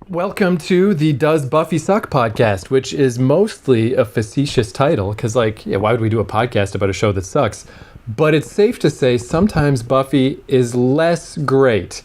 Welcome to the Does Buffy Suck podcast, which is mostly a facetious title because, why would we do a podcast about a show that sucks? But it's safe to say sometimes Buffy is less great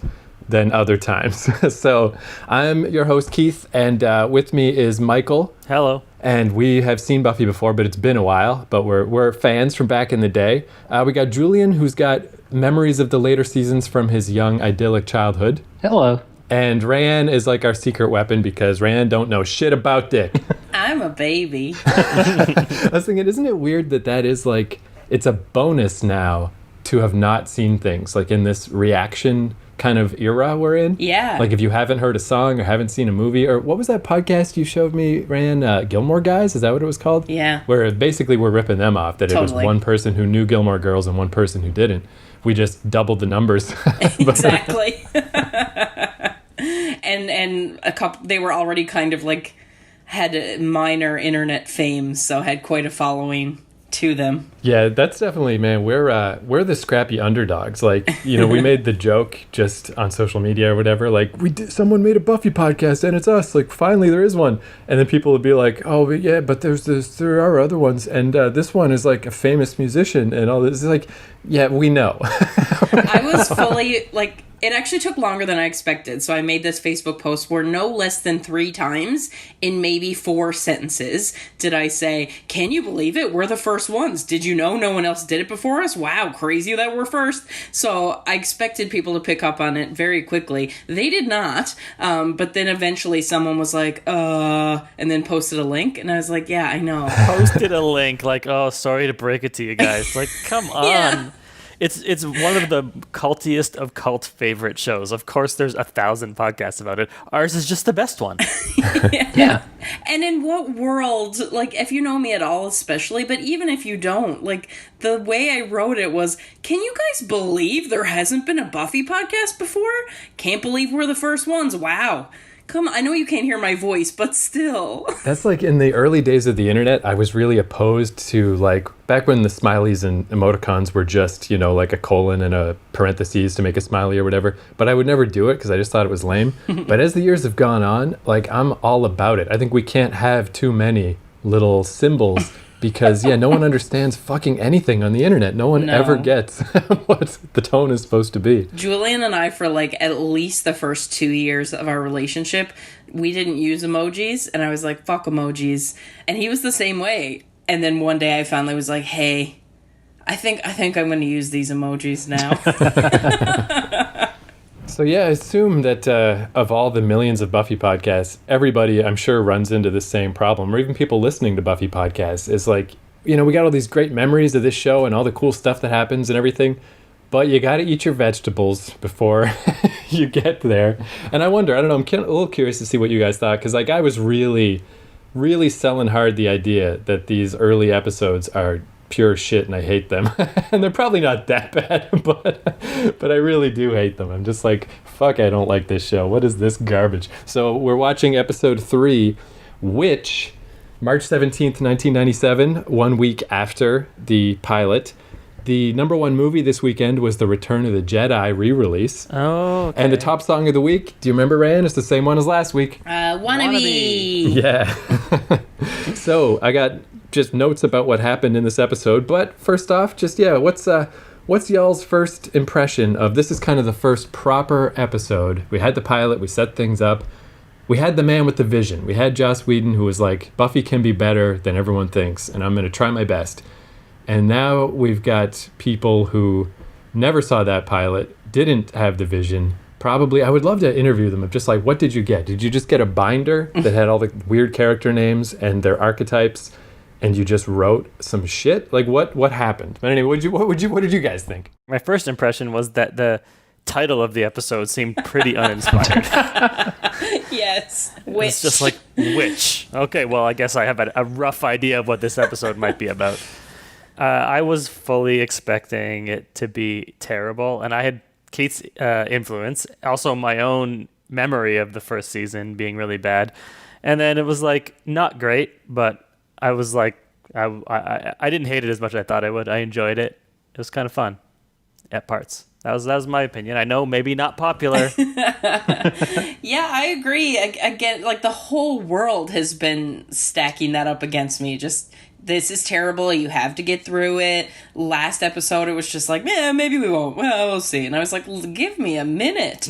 than other times. So I'm your host, Keith, and with me is Michael. Hello. And we have seen Buffy before, but it's been a while. But we're fans from back in the day. We got Julian, who's got memories of the later seasons from his young, idyllic childhood. Hello. And Rayanne is like our secret weapon because Rayanne don't know shit about dick. I'm a baby. I was thinking, isn't it weird that is like, it's a bonus now to have not seen things like in this reaction kind of era we're in? Yeah. Like if you haven't heard a song or haven't seen a movie, or what was that podcast you showed me, Rayanne? Gilmore Guys? Is that what it was called? Yeah. Where basically we're ripping them off, that Totally. It was one person who knew Gilmore Girls and one person who didn't. We just doubled the numbers. Exactly. And a couple, they were already kind of like had a minor internet fame, so had quite a following to them. Yeah, that's definitely, man, we're the scrappy underdogs. Like, we made the joke just on social media or whatever, like, someone made a Buffy podcast and it's us, like, finally there is one. And then people would be like, oh, but yeah, but there are other ones, and this one is like a famous musician and all this. It's like, yeah, we know. I was fully like, it actually took longer than I expected. So I made this Facebook post where no less than 3 times in maybe 4 sentences did I say, can you believe it? We're the first ones. Did you know no one else did it before us? Wow, crazy that we're first. So I expected people to pick up on it very quickly. They did not. But then eventually someone was like, and then posted a link. And I was like, yeah, I know. Posted a link like, oh, sorry to break it to you guys. Like, come on. Yeah. It's one of the cultiest of cult favorite shows. Of course, there's 1,000 podcasts about it. Ours is just the best one. Yeah. And in what world, like, if you know me at all, especially, but even if you don't, like, the way I wrote it was, can you guys believe there hasn't been a Buffy podcast before? Can't believe we're the first ones. Wow. Come on, I know you can't hear my voice, but still. That's like in the early days of the internet, I was really opposed to, like, back when the smileys and emoticons were just, like a colon and a parentheses to make a smiley or whatever. But I would never do it because I just thought it was lame. But as the years have gone on, like, I'm all about it. I think we can't have too many little symbols because, no one understands fucking anything on the internet. No one ever gets what the tone is supposed to be. Julian and I, for like at least the first 2 years of our relationship, we didn't use emojis, and I was like, fuck emojis. And he was the same way. And then one day I finally was like, hey, I think I'm going to use these emojis now. So I assume that of all the millions of Buffy podcasts, everybody, I'm sure, runs into the same problem, or even people listening to Buffy podcasts, is like, we got all these great memories of this show and all the cool stuff that happens and everything, but you got to eat your vegetables before you get there. And I wonder, I don't know, I'm a little curious to see what you guys thought, because like I was really, really selling hard the idea that these early episodes are pure shit and I hate them. And they're probably not that bad, but I really do hate them. I'm just like, fuck, I don't like this show. What is this garbage? So we're watching episode 3, which March 17th, 1997, 1 week after the pilot. The number 1 movie this weekend was The Return of the Jedi re-release. Oh, okay. And the top song of the week, do you remember, Ryan? It's the same one as last week. Wannabe. Yeah. So I got just notes about what happened in this episode. But first off, just, what's y'all's first impression of this? Is kind of the first proper episode. We had the pilot. We set things up. We had the man with the vision. We had Joss Whedon, who was like, Buffy can be better than everyone thinks, and I'm going to try my best. And now we've got people who never saw that pilot, didn't have the vision. Probably, I would love to interview them of just like, what did you get? Did you just get a binder that had all the weird character names and their archetypes, and you just wrote some shit? Like, what happened? But anyway, what did you guys think? My first impression was that the title of the episode seemed pretty uninspired. Yes. Witch. It's just like, witch. Okay, well, I guess I have a rough idea of what this episode might be about. I was fully expecting it to be terrible, and I had Kate's influence, also my own memory of the first season being really bad, and then it was like not great, but I was like, I didn't hate it as much as I thought I would. I enjoyed it. It was kind of fun. at parts. That was my opinion. I know maybe not popular. Yeah, I agree. Again, like the whole world has been stacking that up against me. Just, this is terrible. You have to get through it. Last episode, it was just like, maybe we won't. Well, we'll see. And I was like, give me a minute.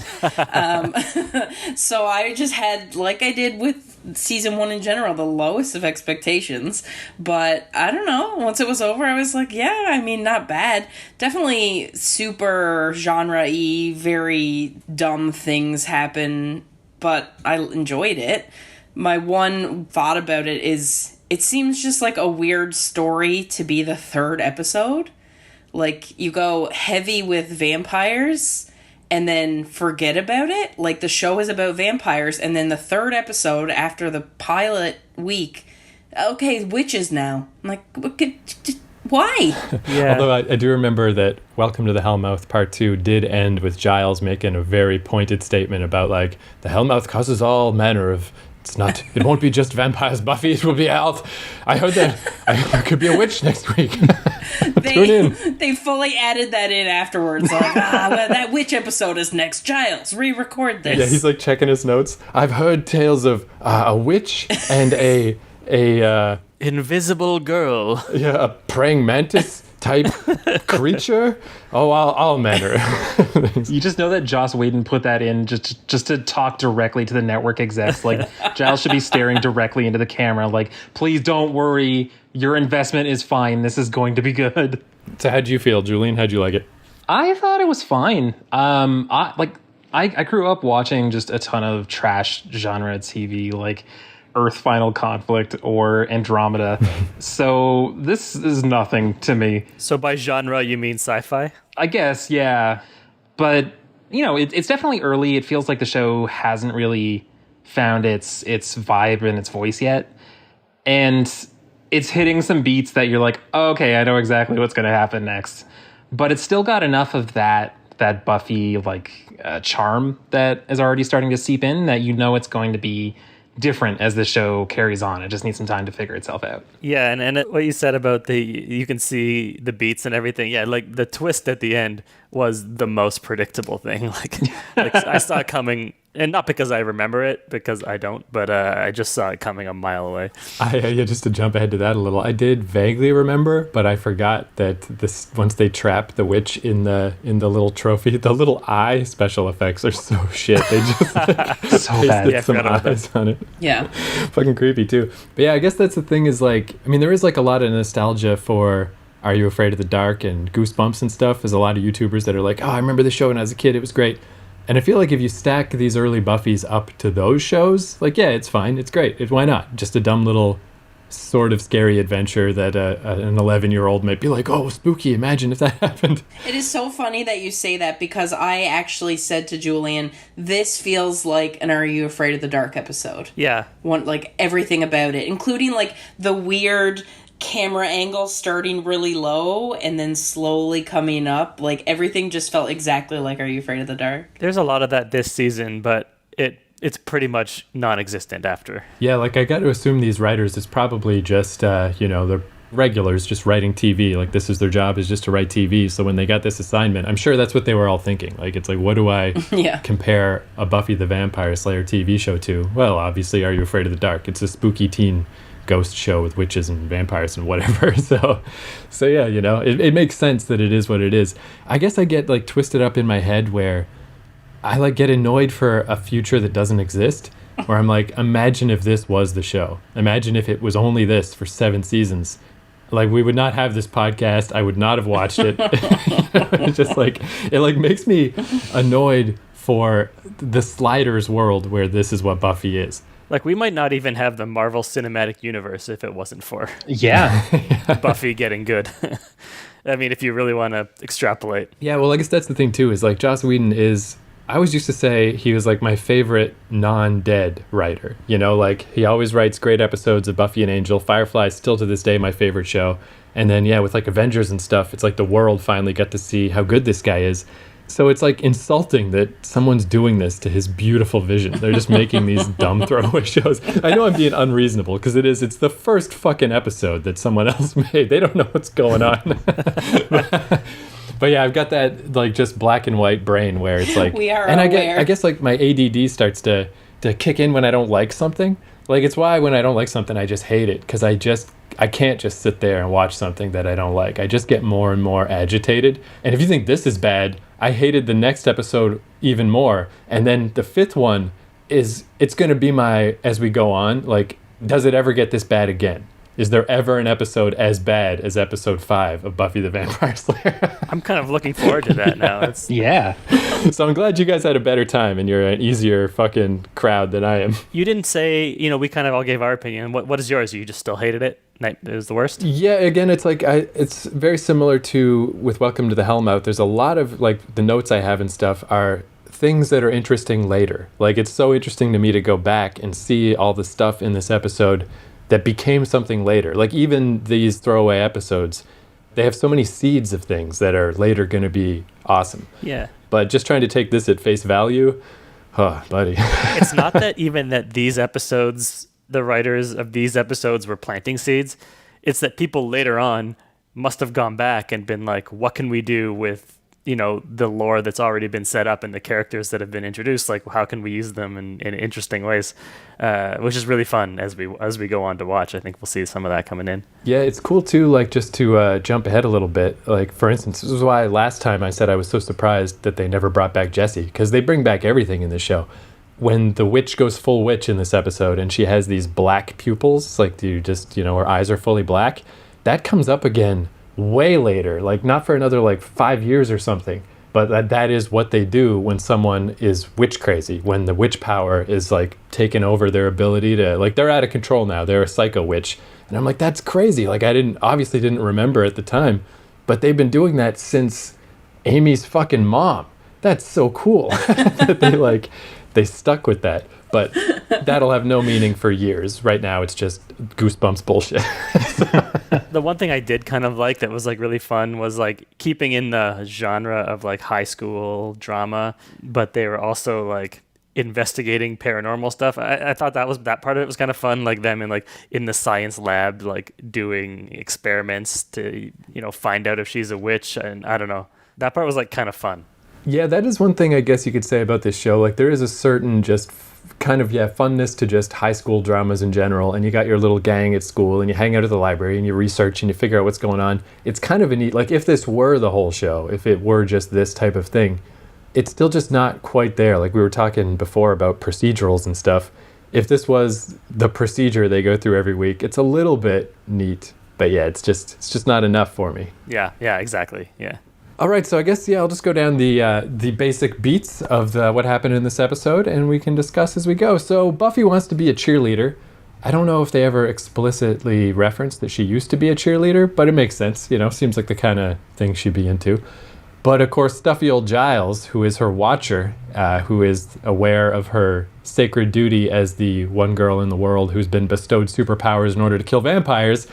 So I just had, like I did with season 1 in general, the lowest of expectations. But I don't know. Once it was over, I was like, yeah, I mean, not bad. Definitely super genre-y, very dumb things happen, but I enjoyed it. My one thought about it is, it seems just like a weird story to be the 3rd episode. Like, you go heavy with vampires and then forget about it. Like, the show is about vampires, and then the 3rd episode after the pilot week, okay, witches now. I'm like, why? Yeah. Although I do remember that Welcome to the Hellmouth Part 2 did end with Giles making a very pointed statement about, like, the Hellmouth causes all manner of... It won't be just vampires, Buffy, it will be health. I heard that there could be a witch next week. Tune in. They fully added that in afterwards. Like, well, that witch episode is next. Giles, re-record this. Yeah, he's like checking his notes. I've heard tales of a witch and a invisible girl. Yeah, a praying mantis type creature. Oh, all manner. You just know that Joss Whedon put that in just to talk directly to the network execs. Like, Giles should be staring directly into the camera. Like, please don't worry. Your investment is fine. This is going to be good. So how'd you feel, Julian? How'd you like it? I thought it was fine. I grew up watching just a ton of trash genre TV, like Earth Final Conflict or Andromeda. So this is nothing to me. So by genre, you mean sci-fi? I guess, yeah. But, you know, it's definitely early. It feels like the show hasn't really found its vibe and its voice yet. And it's hitting some beats that you're like, oh, okay, I know exactly what's going to happen next. But it's still got enough of that Buffy, charm that is already starting to seep in, that you know it's going to be different as the show carries on. It just needs some time to figure itself out. Yeah, and what you said about you can see the beats and everything. Yeah, like the twist at the end was the most predictable thing. Like I saw it coming, and not because I remember it, because I don't, but I just saw it coming a mile away. Just to jump ahead to that a little, I did vaguely remember, but I forgot that this once they trap the witch in the little trophy, the little eye special effects are so shit. They just so bad. Yeah, some eyes on it. Yeah. Fucking creepy too. But yeah, I guess that's the thing is, like, I mean, there is like a lot of nostalgia for Are You Afraid of the Dark and Goosebumps and stuff. There's a lot of YouTubers that are like, oh, I remember the show when I was a kid. It was great. And I feel like if you stack these early Buffys up to those shows, like, yeah, it's fine. It's great. Why not? Just a dumb little sort of scary adventure that an 11-year-old might be like, oh, spooky. Imagine if that happened. It is so funny that you say that, because I actually said to Julian, this feels like an Are You Afraid of the Dark episode. Yeah. Like everything about it, including like the weird camera angle starting really low and then slowly coming up. Like everything just felt exactly like Are You Afraid of the Dark? There's a lot of that this season, but it's pretty much non-existent after. Yeah, like I got to assume these writers, it's probably just, they're regulars just writing TV. Like this is their job, is just to write TV. So when they got this assignment, I'm sure that's what they were all thinking. Like, it's like, what do I compare a Buffy the Vampire Slayer TV show to? Well, obviously, Are You Afraid of the Dark? It's a spooky teen ghost show with witches and vampires and whatever. So yeah, it makes sense that it is what it is. I guess I get like twisted up in my head where I like get annoyed for a future that doesn't exist, where I'm like, imagine if this was the show. Imagine if it was only this for 7 seasons. Like, we would not have this podcast. I would not have watched it. It's just like, it like makes me annoyed for the Sliders world where this is what Buffy is. Like, we might not even have the Marvel Cinematic Universe if it wasn't for Buffy getting good. I mean, if you really want to extrapolate. Yeah, well, I guess that's the thing, too, is like Joss Whedon is... I always used to say he was like my favorite non-dead writer. Like he always writes great episodes of Buffy and Angel. Firefly is still to this day my favorite show. And then, yeah, with like Avengers and stuff, it's like the world finally got to see how good this guy is. So it's like insulting that someone's doing this to his beautiful vision. They're just making these dumb throwaway shows. I know I'm being unreasonable because it's the first fucking episode that someone else made. They don't know what's going on. But yeah, I've got that like just black and white brain where it's like, We are and aware. I guess like my ADD starts to kick in when I don't like something. Like it's why when I don't like something, I just hate it because I can't just sit there and watch something that I don't like. I just get more and more agitated. And if you think this is bad, I hated the next episode even more. And then the fifth one it's going to be my, as we go on, like, does it ever get this bad again? Is there ever an episode as bad as episode 5 of Buffy the Vampire Slayer? I'm kind of looking forward to that now. It's Yeah. So I'm glad you guys had a better time and you're an easier fucking crowd than I am. You didn't say, we kind of all gave our opinion. What is yours? You just still hated it? It was the worst? Yeah, again, it's like it's very similar to with Welcome to the Hellmouth. There's a lot of like the notes I have and stuff are things that are interesting later. Like it's so interesting to me to go back and see all the stuff in this episode that became something later. Like even these throwaway episodes, they have so many seeds of things that are later going to be awesome. Yeah. But just trying to take this at face value, oh, buddy. It's not that even that these episodes, the writers of these episodes were planting seeds. It's that people later on must have gone back and been like, what can we do with, the lore that's already been set up and the characters that have been introduced? Like, how can we use them in interesting ways? Which is really fun as we go on to watch. I think we'll see some of that coming in. Yeah, it's cool too, like just to jump ahead a little bit. Like, for instance, this is why last time I said I was so surprised that they never brought back Jessie, because they bring back everything in this show. When the witch goes full witch in this episode and she has these black pupils, like her eyes are fully black, that comes up again way later, like not for another like 5 years or something. But that is what they do when someone is witch crazy, when the witch power is like taking over their ability to, like, they're out of control now. They're a psycho witch. And I'm like, that's crazy. Like I obviously didn't remember at the time, but they've been doing that since Amy's fucking mom. That's so cool that they stuck with that. But that'll have no meaning for years. Right now, it's just Goosebumps bullshit. The one thing I did kind of like that was like really fun was like keeping in the genre of like high school drama, but they were also like investigating paranormal stuff. I thought that part of it was kind of fun, like them in the science lab, like doing experiments to find out if she's a witch, and I don't know. That part was like kind of fun. Yeah, that is one thing I guess you could say about this show. Like there is a certain just kind of funness to just high school dramas in general, and you got your little gang at school and you hang out at the library and you research and you figure out what's going on. It's kind of a neat, like if this were the whole show, if it were just this type of thing, it's still just not quite there. Like we were talking before about procedurals and stuff. If this was the procedure they go through every week, it's a little bit neat, but yeah, it's just not enough for me. Yeah, exactly. Yeah. All right, so I guess, I'll just go down the basic beats of what happened in this episode, and we can discuss as we go. So Buffy wants to be a cheerleader. I don't know if they ever explicitly referenced that she used to be a cheerleader, but it makes sense, seems like the kind of thing she'd be into. But of course, stuffy old Giles, who is her watcher, who is aware of her sacred duty as the one girl in the world who's been bestowed superpowers in order to kill vampires,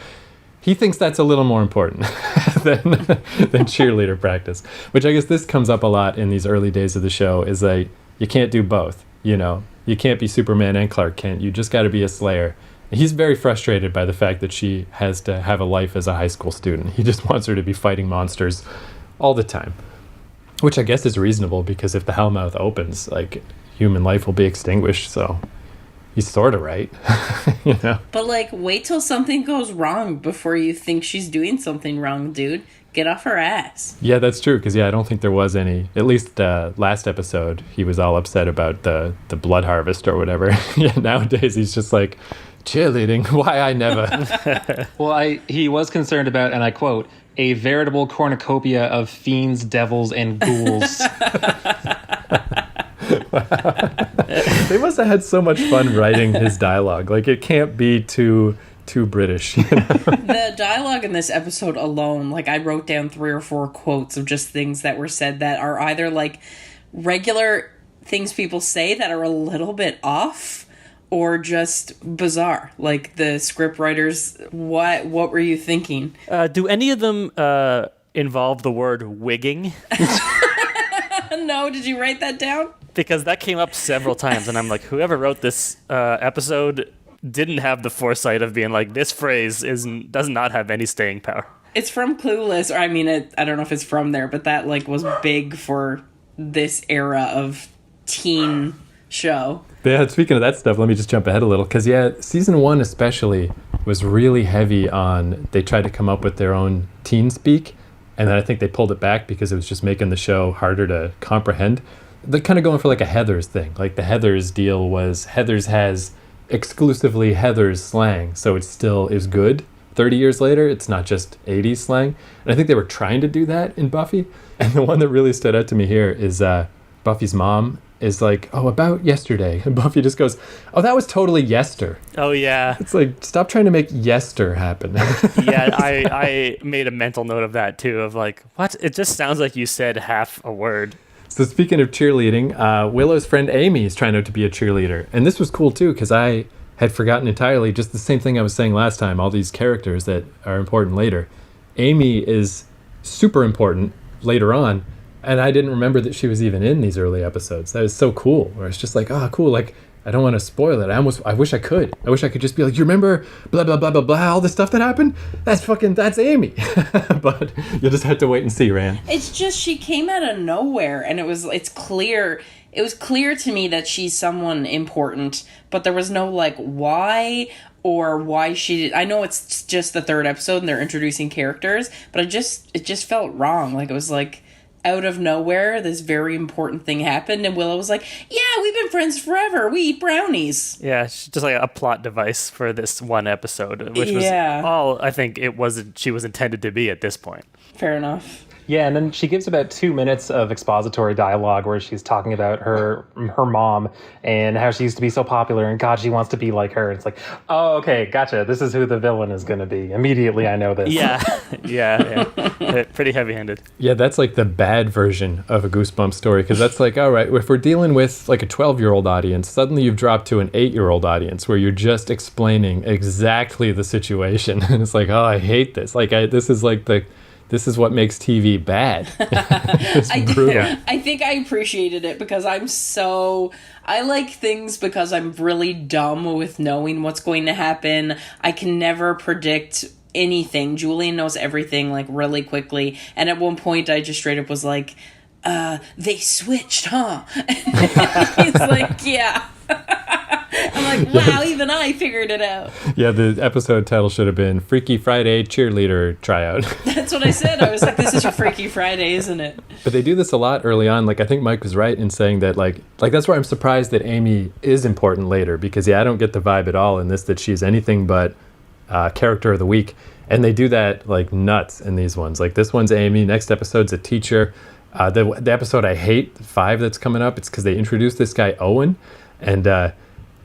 he thinks that's a little more important than cheerleader practice, which I guess this comes up a lot in these early days of the show, is like, you can't do both, You can't be Superman and Clark Kent. You just got to be a Slayer. He's very frustrated by the fact that she has to have a life as a high school student. He just wants her to be fighting monsters all the time, which I guess is reasonable because if the Hellmouth opens, like, human life will be extinguished, so... He's sort of right, But, like, wait till something goes wrong before you think she's doing something wrong, dude. Get off her ass. Yeah, that's true, because, I don't think there was any... At least last episode, he was all upset about the blood harvest or whatever. Nowadays, he's just like, cheerleading? Why I never? Well, he was concerned about, and I quote, a veritable cornucopia of fiends, devils, and ghouls. They must have had so much fun writing his dialogue. Like, it can't be too British. The dialogue in this episode alone, like, I wrote down 3 or 4 quotes of just things that were said that are either like regular things people say that are a little bit off or just bizarre. Like the script writers, what were you thinking? Do any of them involve the word wigging? No, did you write that down? Because that came up several times, and I'm like, whoever wrote this episode didn't have the foresight of being like, this phrase does not have any staying power. It's from Clueless, or I mean, I don't know if it's from there, but that like was big for this era of teen show. Yeah, speaking of that stuff, let me just jump ahead a little. Because, yeah, season 1 especially was really heavy on, they tried to come up with their own teen speak. And then I think they pulled it back because it was just making the show harder to comprehend. They're kind of going for like a Heathers thing. Like the Heathers deal was Heathers has exclusively Heathers slang. So it still is good. 30 years later, it's not just 80s slang. And I think they were trying to do that in Buffy. And the one that really stood out to me here is Buffy's mom is like, oh, about yesterday. And Buffy just goes, oh, that was totally yester. Oh, yeah. It's like, stop trying to make yester happen. Yeah, I made a mental note of that, too, of like, what? It just sounds like you said half a word. So speaking of cheerleading, Willow's friend Amy is trying out to be a cheerleader. And this was cool, too, because I had forgotten entirely just the same thing I was saying last time, all these characters that are important later. Amy is super important later on. And I didn't remember that she was even in these early episodes. That was so cool. Where it's just like, oh, cool. Like, I don't want to spoil it. I wish I could. I wish I could just be like, you remember blah, blah, blah, blah, blah, all the stuff that happened? That's Amy. But you'll just have to wait and see, Rand. It's just, she came out of nowhere, and it was clear to me that she's someone important, but there was no, like, why or why she did. I know it's just the 3rd episode and they're introducing characters, but it just felt wrong. Like, it was like, out of nowhere, this very important thing happened, and Willow was like, yeah, we've been friends forever. We eat brownies. Yeah, she's just like a plot device for this one episode, which was all I think she was intended to be at this point. Fair enough. Yeah, and then she gives about 2 minutes of expository dialogue where she's talking about her mom and how she used to be so popular and God, she wants to be like her. It's like, oh, okay, gotcha. This is who the villain is going to be. Immediately, I know this. Yeah, yeah. Pretty heavy-handed. Yeah, that's like the bad version of a Goosebumps story, because that's like, all right, if we're dealing with like a 12-year-old audience, suddenly you've dropped to an 8-year-old audience where you're just explaining exactly the situation. And it's like, oh, I hate this. Like, this is what makes TV bad. It's brutal. I think I appreciated it because I like things because I'm really dumb with knowing what's going to happen. I can never predict anything. Julian knows everything like really quickly. And at one point I just straight up was like, they switched, huh? He's like, yeah. I'm like, wow, even I figured it out. Yeah, the episode title should have been Freaky Friday Cheerleader Tryout. That's what I said. I was like, this is your Freaky Friday, isn't it? But they do this a lot early on. Like, I think Mike was right in saying that, like that's why I'm surprised that Amy is important later. Because, yeah, I don't get the vibe at all in this that she's anything but character of the week. And they do that, like, nuts in these ones. Like, this one's Amy. Next episode's a teacher. The episode I hate, 5 that's coming up, it's because they introduced this guy, Owen. And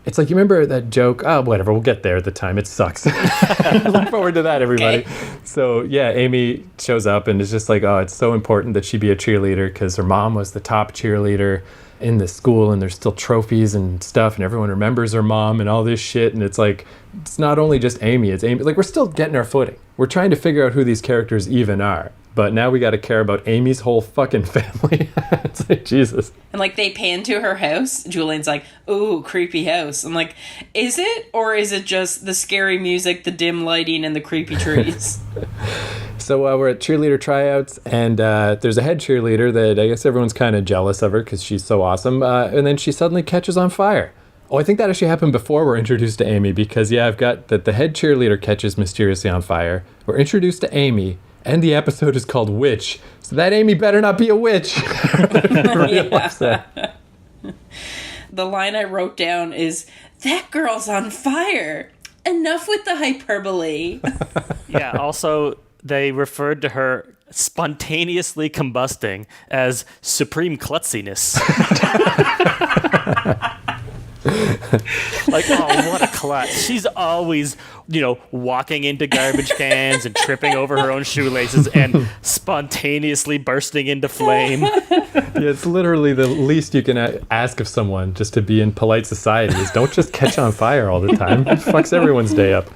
it's like, you remember that joke? Oh, whatever, we'll get there at the time. It sucks. Look forward to that, everybody. Okay. So, yeah, Amy shows up and is just like, oh, it's so important that she be a cheerleader because her mom was the top cheerleader in the school and there's still trophies and stuff and everyone remembers her mom and all this shit. And it's like, it's not only just Amy, it's Amy. Like, we're still getting our footing. We're trying to figure out who these characters even are. But now we got to care about Amy's whole fucking family. It's like, Jesus. And, like, they pan to her house. Julian's like, ooh, creepy house. I'm like, is it? Or is it just the scary music, the dim lighting, and the creepy trees? So we're at cheerleader tryouts, and there's a head cheerleader that I guess everyone's kind of jealous of her because she's so awesome. And then she suddenly catches on fire. Oh, I think that actually happened before we're introduced to Amy because, yeah, I've got that the head cheerleader catches mysteriously on fire. We're introduced to Amy. And the episode is called Witch. So that Amy better not be a witch. The line I wrote down is, that girl's on fire. Enough with the hyperbole. Yeah, also, they referred to her spontaneously combusting as supreme klutziness. Like, oh, what a klutz. She's always, walking into garbage cans and tripping over her own shoelaces and spontaneously bursting into flame. Yeah, it's literally the least you can ask of someone just to be in polite society is don't just catch on fire all the time. It fucks everyone's day up.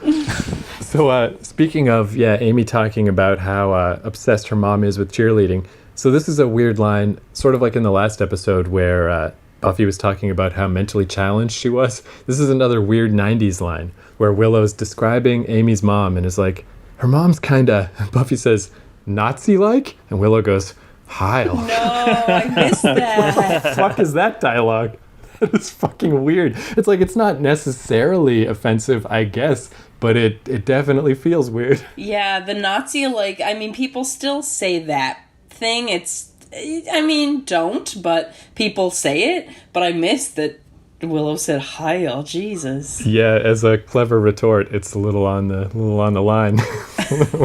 So speaking of, Amy talking about how obsessed her mom is with cheerleading. So this is a weird line, sort of like in the last episode where Buffy was talking about how mentally challenged she was. This is another weird 90s line where Willow's describing Amy's mom and is like, her mom's kind of, Buffy says, Nazi-like? And Willow goes, Heil. No, I missed that. What the fuck is that dialogue? That is fucking weird. It's like, it's not necessarily offensive, I guess, but it definitely feels weird. Yeah, the Nazi, like, I mean, people still say that thing. Don't, but people say it. But I missed that Willow said Heil. Jesus. Yeah, as a clever retort, it's a little on the line.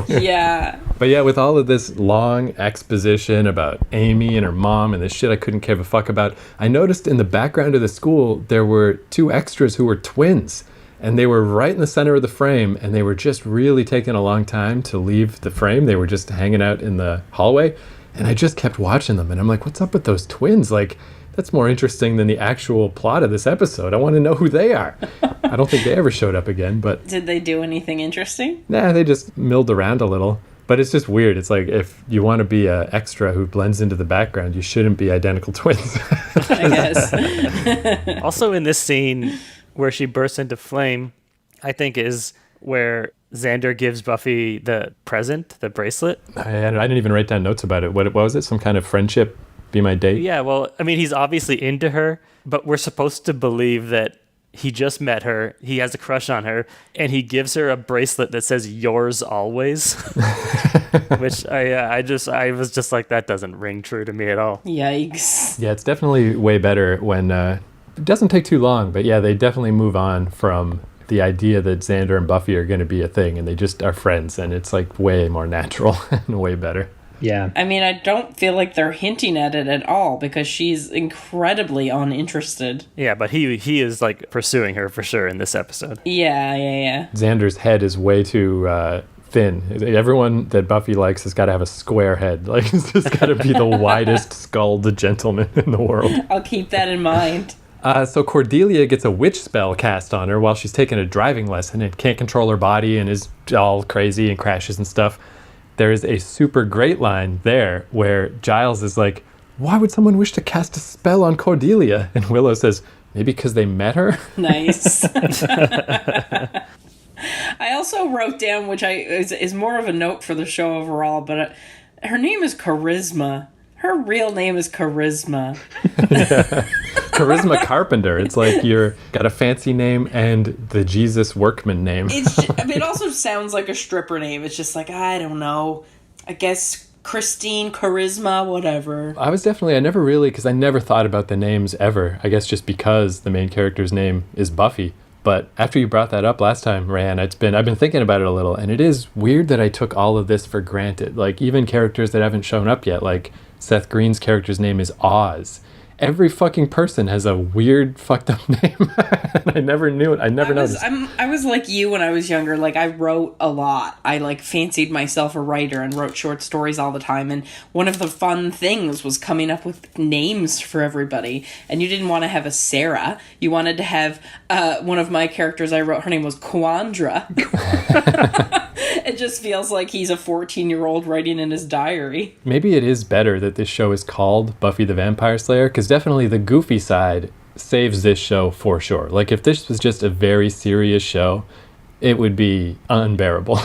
Yeah. But yeah, with all of this long exposition about Amy and her mom and this shit I couldn't give a fuck about, I noticed in the background of the school there were two extras who were twins. And they were right in the center of the frame, and they were just really taking a long time to leave the frame. They were just hanging out in the hallway, and I just kept watching them. And I'm like, what's up with those twins? Like, that's more interesting than the actual plot of this episode. I want to know who they are. I don't think they ever showed up again, but... Did they do anything interesting? Nah, they just milled around a little. But it's just weird. It's like, if you want to be an extra who blends into the background, you shouldn't be identical twins. I guess. Also in this scene where she bursts into flame, I think is where Xander gives Buffy the present, the bracelet. I didn't even write down notes about it. What was it? Some kind of friendship? Be my date? Yeah, well, I mean, he's obviously into her, but we're supposed to believe that he just met her, he has a crush on her, and he gives her a bracelet that says "yours always," which I was just like, that doesn't ring true to me at all. Yikes. Yeah, it's definitely way better when it doesn't take too long, but yeah, they definitely move on from the idea that Xander and Buffy are going to be a thing, and they just are friends, and it's like way more natural and way better. Yeah. I mean, I don't feel like they're hinting at it at all because she's incredibly uninterested. Yeah, but he is like pursuing her for sure in this episode. Yeah. Xander's head is way too thin. Everyone that Buffy likes has got to have a square head. Like, it's just got to be the widest skulled gentleman in the world. I'll keep that in mind. So Cordelia gets a witch spell cast on her while she's taking a driving lesson and can't control her body and is all crazy and crashes and stuff. There is a super great line there where Giles is like, why would someone wish to cast a spell on Cordelia? And Willow says, maybe because they met her? Nice. I also wrote down, which is more of a note for the show overall, but her name is Charisma. Her real name is Charisma. Charisma Carpenter. It's like you're got a fancy name and the Jesus Workman name. It also sounds like a stripper name. It's just like, I don't know. I guess Christine, Charisma, whatever. I never really, because I never thought about the names ever. I guess just because the main character's name is Buffy. But after you brought that up last time, Ryan, I've been thinking about it a little, and it is weird that I took all of this for granted. Like, even characters that haven't shown up yet, like Seth Green's character's name is Oz. Every fucking person has a weird, fucked up name. I never knew it. I never noticed. I was like you when I was younger. Like, I wrote a lot. I, like, fancied myself a writer and wrote short stories all the time. And one of the fun things was coming up with names for everybody. And you didn't want to have a Sarah. You wanted to have one of my characters I wrote. Her name was Quandra. It just feels like he's a 14-year-old writing in his diary. Maybe it is better that this show is called Buffy the Vampire Slayer, because definitely the goofy side saves this show for sure. Like, if this was just a very serious show, it would be unbearable.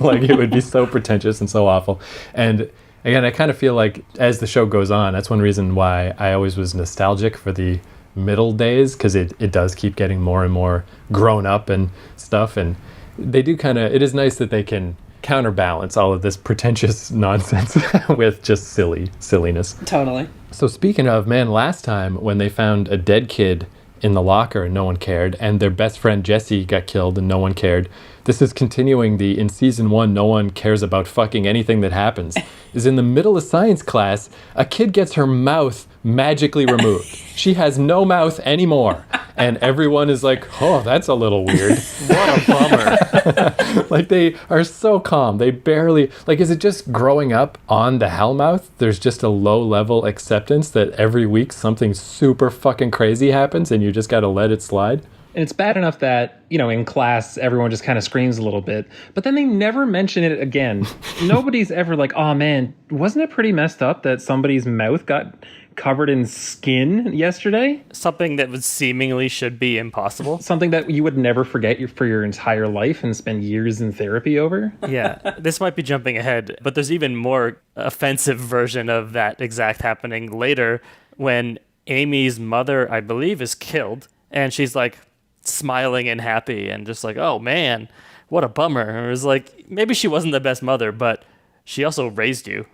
Like, it would be so pretentious and so awful. And again, I kind of feel like as the show goes on, that's one reason why I always was nostalgic for the middle days, because it does keep getting more and more grown up and stuff. And they do it is nice that they can counterbalance all of this pretentious nonsense with just silliness. Totally. So speaking of, man, last time when they found a dead kid in the locker and no one cared, and their best friend Jesse got killed and no one cared, this is continuing in season 1, no one cares about fucking anything that happens, is in the middle of science class, a kid gets her mouth magically removed. She has no mouth anymore. And everyone is like, oh, that's a little weird. What a bummer. Like, they are so calm. They barely, like, is it just growing up on the Hellmouth? There's just a low-level acceptance that every week something super fucking crazy happens and you just got to let it slide? And it's bad enough that, in class, everyone just kind of screams a little bit, but then they never mention it again. Nobody's ever like, oh man, wasn't it pretty messed up that somebody's mouth got covered in skin yesterday. Something that would seemingly should be impossible. Something that you would never forget for your entire life and spend years in therapy over. Yeah, this might be jumping ahead, but there's even more offensive version of that exact happening later when Amy's mother, I believe, is killed, and she's like smiling and happy and just like, oh man, what a bummer. And it was like, maybe she wasn't the best mother, but she also raised you.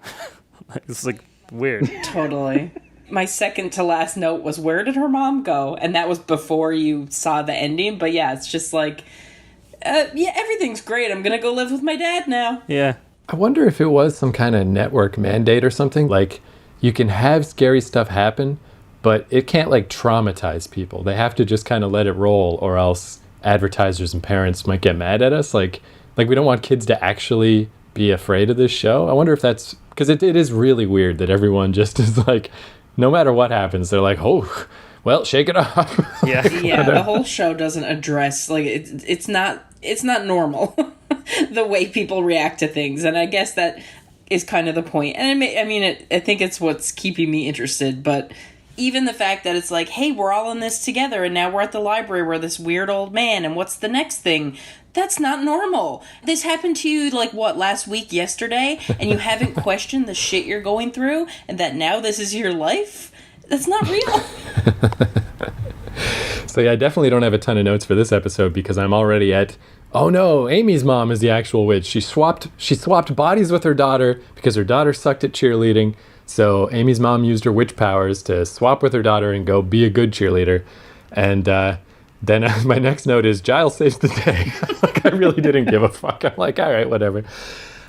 It's like weird. Totally. My second to last note was, where did her mom go? And that was before you saw the ending. But yeah, it's just like, yeah, everything's great. I'm going to go live with my dad now. Yeah. I wonder if it was some kind of network mandate or something. Like, you can have scary stuff happen, but it can't, like, traumatize people. They have to just kind of let it roll, or else advertisers and parents might get mad at us. Like we don't want kids to actually be afraid of this show. I wonder if that's... Because it is really weird that everyone just is like... No matter what happens, they're like, oh, well, shake it off. Yeah. Yeah, the whole show doesn't address, like, it's not normal, the way people react to things. And I guess that is kind of the point. And I think it's what's keeping me interested. But even the fact that it's like, hey, we're all in this together, and now we're at the library where this weird old man, and what's the next thing? That's not normal. This happened to you, like, what, last week, yesterday, and you haven't questioned the shit you're going through, and that now this is your life? That's not real. So yeah, I definitely don't have a ton of notes for this episode because I'm already at, oh no, Amy's mom is the actual witch. She swapped bodies with her daughter because her daughter sucked at cheerleading. So Amy's mom used her witch powers to swap with her daughter and go be a good cheerleader. And then my next note is Giles saves the day. Like, I really didn't give a fuck. I'm like, all right, whatever.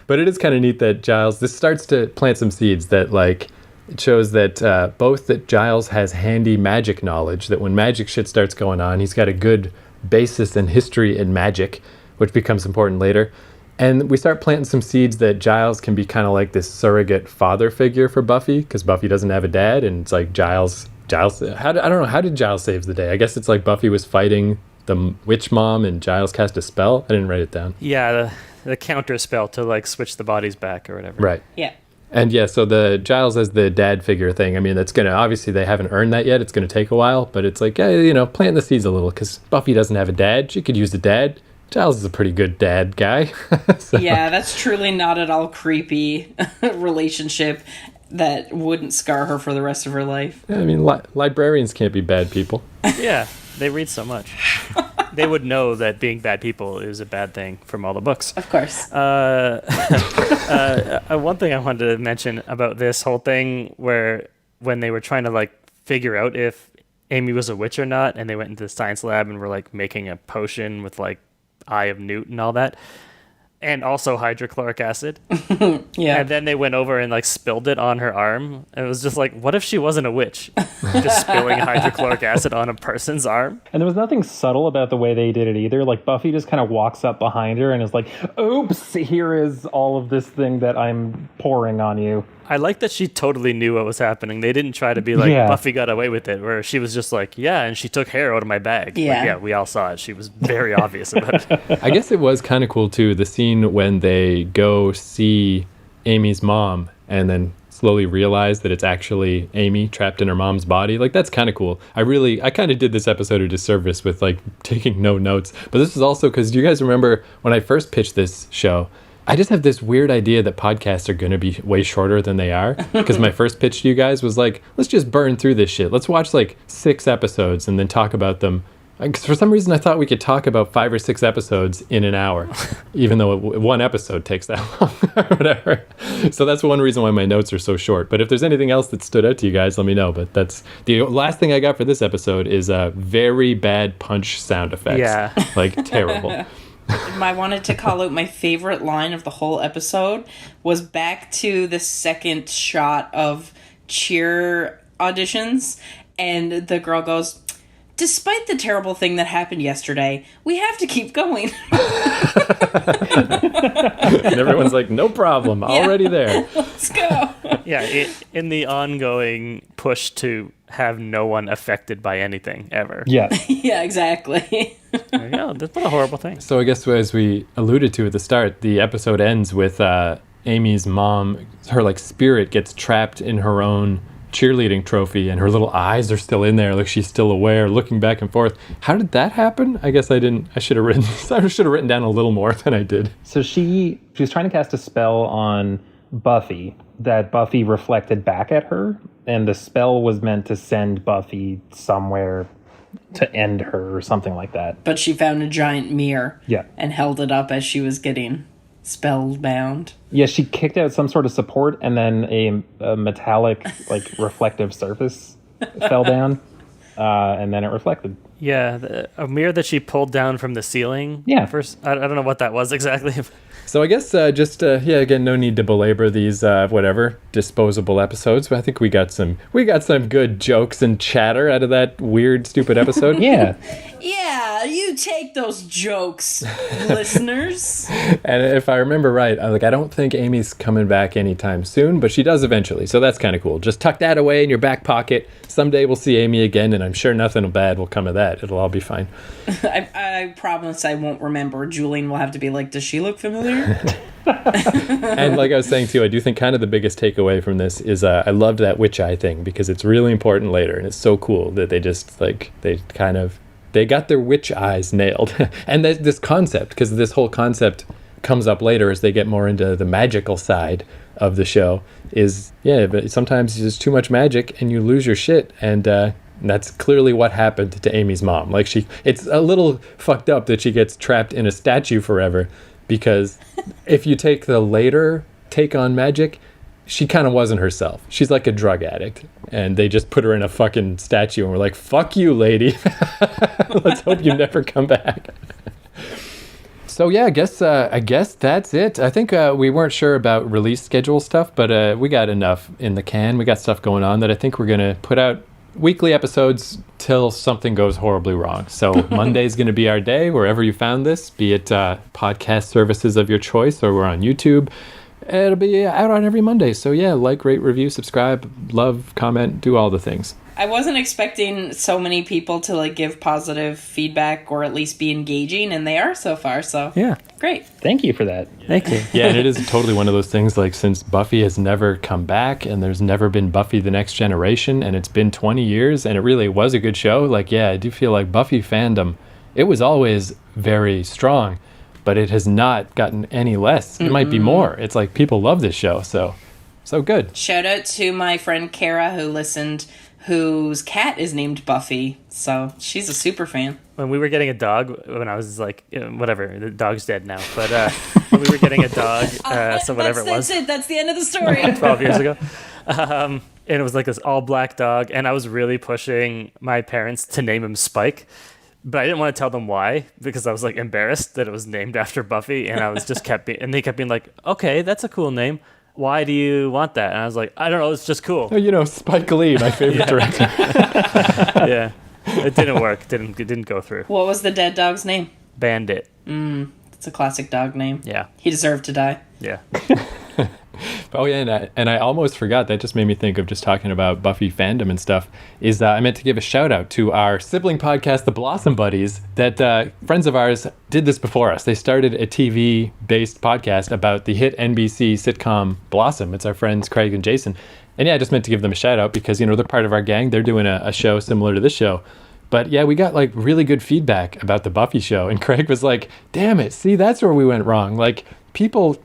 But it is kind of neat that this starts to plant some seeds that, like, it shows that both that Giles has handy magic knowledge, that when magic shit starts going on, he's got a good basis in history and magic, which becomes important later. And we start planting some seeds that Giles can be kind of like this surrogate father figure for Buffy, because Buffy doesn't have a dad, and it's like Giles, I don't know, how did Giles save the day? I guess it's like Buffy was fighting the witch mom and Giles cast a spell. I didn't write it down. Yeah, the counter spell to, like, switch the bodies back or whatever. Right. Yeah. And yeah, so the Giles as the dad figure thing, I mean, that's going to, obviously they haven't earned that yet. It's going to take a while, but it's like, yeah, plant the seeds a little, because Buffy doesn't have a dad. She could use a dad. Giles is a pretty good dad guy. So. Yeah, that's truly not at all creepy relationship that wouldn't scar her for the rest of her life. I mean, librarians can't be bad people. Yeah, they read so much. They would know that being bad people is a bad thing from all the books. Of course. One thing I wanted to mention about this whole thing, where when they were trying to, like, figure out if Amy was a witch or not, and they went into the science lab and were, like, making a potion with, like, Eye of Newt and all that, and also hydrochloric acid. Yeah. And then they went over and, like, spilled it on her arm. And it was just like, what if she wasn't a witch? Just spilling hydrochloric acid on a person's arm. And there was nothing subtle about the way they did it either. Like, Buffy just kind of walks up behind her and is like, oops, here is all of this thing that I'm pouring on you. I like that she totally knew what was happening. They didn't try to be like, Buffy got away with it, where she was just like, yeah, and she took hair out of my bag. Yeah. Like, yeah, we all saw it. She was very obvious about it. I guess it was kind of cool, too, the scene when they go see Amy's mom and then slowly realize that it's actually Amy trapped in her mom's body. Like, that's kind of cool. I kind of did this episode a disservice with, like, taking no notes. But this is also because, do you guys remember when I first pitched this show? I just have this weird idea that podcasts are going to be way shorter than they are. Because my first pitch to you guys was like, let's just burn through this shit. Let's watch like 6 episodes and then talk about them. Because for some reason I thought we could talk about 5 or 6 episodes in an hour, even though one episode takes that long or whatever. So that's one reason why my notes are so short. But if there's anything else that stood out to you guys, let me know. But that's the last thing I got for this episode is very bad punch sound effects. Yeah. Like terrible. I wanted to call out my favorite line of the whole episode was back to the second shot of cheer auditions, and the girl goes, despite the terrible thing that happened yesterday, we have to keep going. And everyone's like, no problem, already there. Let's go. Yeah, in the ongoing push to have no one affected by anything ever. Yeah. Yeah, exactly. There you go. That's not a horrible thing. So I guess as we alluded to at the start, the episode ends with Amy's mom, her like spirit gets trapped in her own cheerleading trophy, and her little eyes are still in there, like she's still aware, looking back and forth. How did that happen? I guess I should have written down a little more than I did. So she was trying to cast a spell on Buffy that Buffy reflected back at her, and the spell was meant to send Buffy somewhere to end her or something like that. But she found a giant mirror. Yeah. And held it up as she was getting spellbound. Yeah, she kicked out some sort of support, and then a metallic, like, reflective surface fell down, and then it reflected. Yeah, a mirror that she pulled down from the ceiling. Yeah. First, I don't know what that was exactly. So I guess again, no need to belabor these disposable episodes. But I think we got some good jokes and chatter out of that weird, stupid episode. Yeah. Yeah, you take those jokes, listeners. And if I remember right, I don't think Amy's coming back anytime soon, but she does eventually. So that's kind of cool. Just tuck that away in your back pocket. Someday we'll see Amy again, and I'm sure nothing bad will come of that. It'll all be fine. I promise I won't remember. Julian will have to be like, does she look familiar? And like I was saying too, I do think kind of the biggest takeaway from this is I loved that witch eye thing, because it's really important later, and it's so cool that they just they got their witch eyes nailed. And this concept, because this whole concept comes up later as they get more into the magical side of the show, is but sometimes there's too much magic and you lose your shit, and that's clearly what happened to Amy's mom. Like, it's a little fucked up that she gets trapped in a statue forever, because if you take the later take on magic, she kind of wasn't herself. She's like a drug addict, and they just put her in a fucking statue and we're like, fuck you, lady. Let's hope you never come back. So yeah, I guess that's it. I think we weren't sure about release schedule stuff, but we got enough in the can. We got stuff going on that I think we're going to put out weekly episodes till something goes horribly wrong. So Monday's going to be our day, wherever you found this, be it podcast services of your choice, or we're on YouTube. It'll be out on every Monday. So yeah, like, rate, review, subscribe, love, comment, do all the things. I wasn't expecting so many people to give positive feedback, or at least be engaging, and they are so far. So Yeah. Great. Thank you for that. Thank you. Yeah, and it is totally one of those things, since Buffy has never come back, and there's never been Buffy the Next Generation, and it's been 20 years, and it really was a good show. I do feel like Buffy fandom, it was always very strong, but it has not gotten any less. It might be more. It's like people love this show, so good. Shout out to my friend Kara who listened, whose cat is named Buffy. So she's a super fan. When we were getting a dog, when I was whatever, the dog's dead now, but when we were getting a dog, so whatever it was. That's it. That's the end of the story. 12 years ago. And it was this all black dog, and I was really pushing my parents to name him Spike. But I didn't want to tell them why, because I was embarrassed that it was named after Buffy, and I was just and they kept being like, okay, that's a cool name. Why do you want that? And I was like, I don't know, it's just cool. Spike Lee, my favorite director. Yeah, it didn't work. It didn't go through. What was the dead dog's name? Bandit. It's a classic dog name. Yeah. He deserved to die. Yeah. Oh yeah, and I almost forgot. That just made me think of just talking about Buffy fandom and stuff. Is I meant to give a shout out to our sibling podcast, the Blossom Buddies. That friends of ours did this before us. They started a TV-based podcast about the hit NBC sitcom Blossom. It's our friends Craig and Jason. And yeah, I just meant to give them a shout out because they're part of our gang. They're doing a show similar to this show. But yeah, we got really good feedback about the Buffy show, and Craig was like, "Damn it! See, that's where we went wrong. People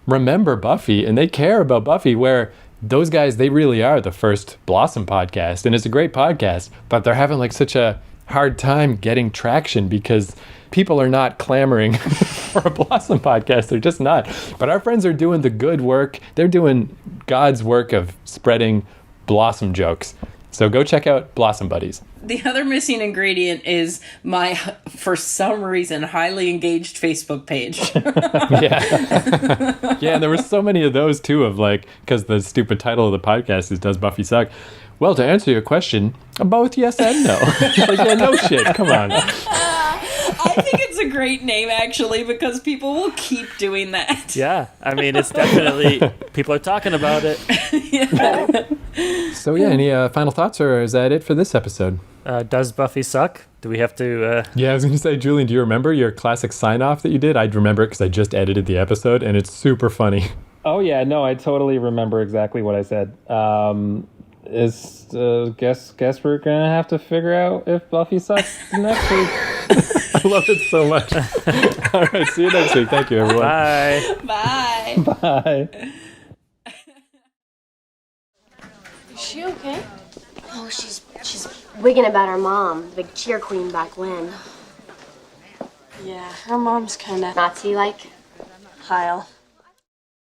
remember Buffy and they care about Buffy, where those guys, they really are the first Blossom podcast, and it's a great podcast, but they're having such a hard time getting traction because people are not clamoring for a Blossom podcast. They're just not. But our friends are doing the good work. They're doing God's work of spreading Blossom jokes. So go check out Blossom Buddies. The other missing ingredient is my, for some reason, highly engaged Facebook page. Yeah. Yeah, and there were so many of those too, because the stupid title of the podcast is Does Buffy Suck? Well, to answer your question, both yes and no. Yeah, no shit, come on. I think it's a great name, actually, because people will keep doing that. Yeah, I mean, it's definitely, people are talking about it. Yeah. So yeah, any final thoughts, or is that it for this episode? Does Buffy suck? Do we have to... Yeah, I was going to say, Julian, do you remember your classic sign-off that you did? I'd remember it because I just edited the episode, and it's super funny. Oh, yeah. No, I totally remember exactly what I said. Guess we're gonna have to figure out if Buffy sucks next week. I love it so much. All right, see you next week. Thank you, everyone. Bye. Bye. Bye. Is she okay? Oh, she's wigging about her mom, the big cheer queen back when. Yeah, her mom's kind of Nazi-like. Heil.